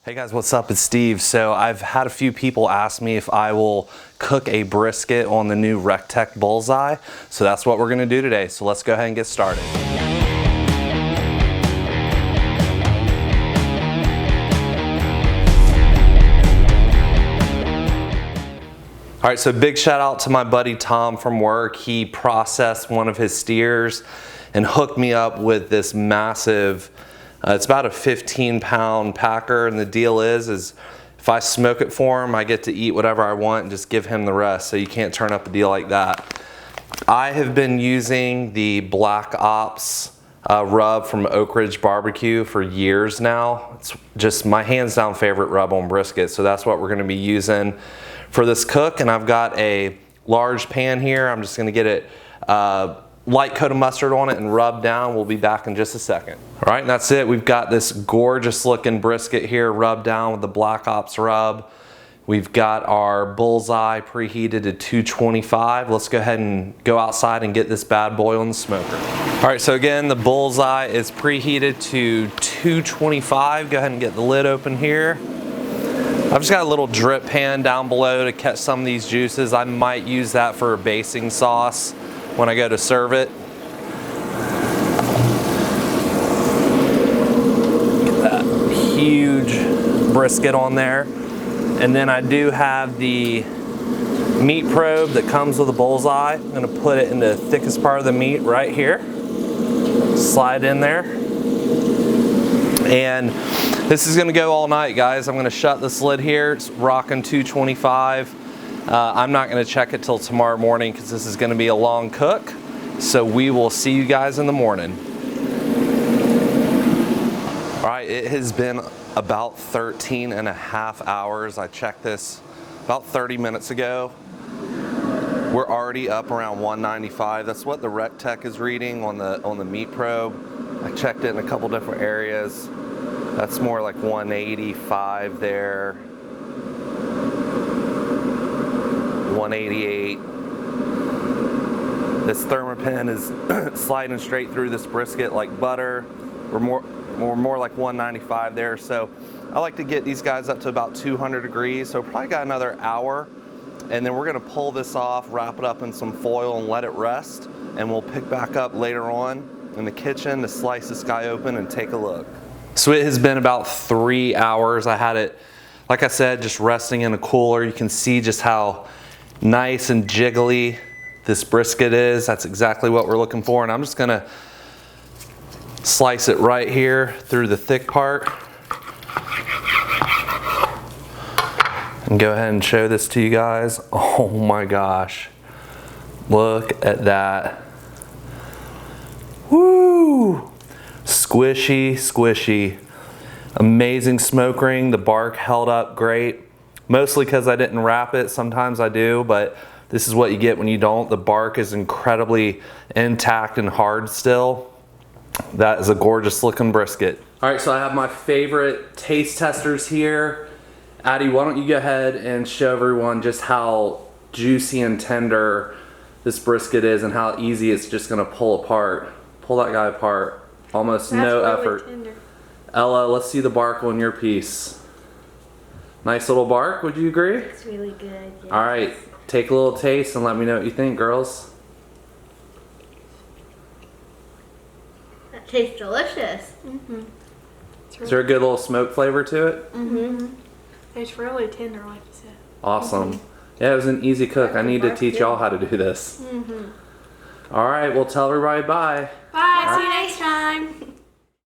Hey guys, what's up? It's Steve. So I've had a few people ask me if I will cook a brisket on the new recteq Bullseye. So that's what we're gonna do today. So let's go ahead and get started. All right, so big shout out to my buddy Tom from work. He processed one of his steers and hooked me up with this massive, it's about a 15-pound packer, and the deal is if I smoke it for him, I get to eat whatever I want and just give him the rest, so you can't turn up a deal like that. I have been using the Black Ops rub from Oak Ridge Barbecue for years now. It's just my hands down favorite rub on brisket, so that's what we're gonna be using for this cook. And I've got a large pan here. I'm just gonna get it light coat of mustard on it and rub down. We'll be back in just a second. All right, and that's it. We've got this gorgeous looking brisket here rubbed down with the Black Ops rub. We've got our Bullseye preheated to 225. Let's go ahead and go outside and get this bad boy on the smoker. All right, so again, the Bullseye is preheated to 225. Go ahead and get the lid open here. I've just got a little drip pan down below to catch some of these juices. I might use that for a basting sauce when I go to serve it. Get that huge brisket on there. And then I do have the meat probe that comes with the Bullseye. I'm gonna put it in the thickest part of the meat right here. Slide in there. And this is gonna go all night, guys. I'm gonna shut this lid here. It's rocking 225. I'm not gonna check it till tomorrow morning because this is gonna be a long cook. So we will see you guys in the morning. All right, it has been about 13 and a half hours. I checked this about 30 minutes ago. We're already up around 195. That's what the recteq is reading on the meat probe. I checked it in a couple different areas. That's more like 185 there. 188. This thermopin is sliding straight through this brisket like butter. We're more like 195 there. So I like to get these guys up to about 200 degrees. So probably got another hour. And then we're gonna pull this off, wrap it up in some foil and let it rest. And we'll pick back up later on in the kitchen to slice this guy open and take a look. So it has been about 3 hours. I had it, like I said, just resting in a cooler. You can see just how nice and jiggly this brisket is. That's exactly what we're looking for. And I'm just gonna slice it right here through the thick part. And go ahead and show this to you guys. Oh my gosh. Look at that. Woo! Squishy, squishy. Amazing smoke ring. The bark held up great. Mostly because I didn't wrap it. Sometimes I do, but this is what you get when you don't. The bark is incredibly intact and hard still. That is a gorgeous looking brisket. All right, so I have my favorite taste testers here. Addie, why don't you go ahead and show everyone just how juicy and tender this brisket is and how easy it's just gonna pull apart. Pull that guy apart. Almost no effort. Tender. Ella, let's see the bark on your piece. Nice little bark, would you agree? It's really good, yes. All right, take a little taste and let me know what you think, girls. That tastes delicious. Mm-hmm. Is there a good little smoke flavor to it? Mm-hmm. It's really tender, like you said. Awesome. Yeah, it was an easy cook. I need to teach y'all how to do this. Mm-hmm. All right, well, tell everybody bye. Bye. See you next time.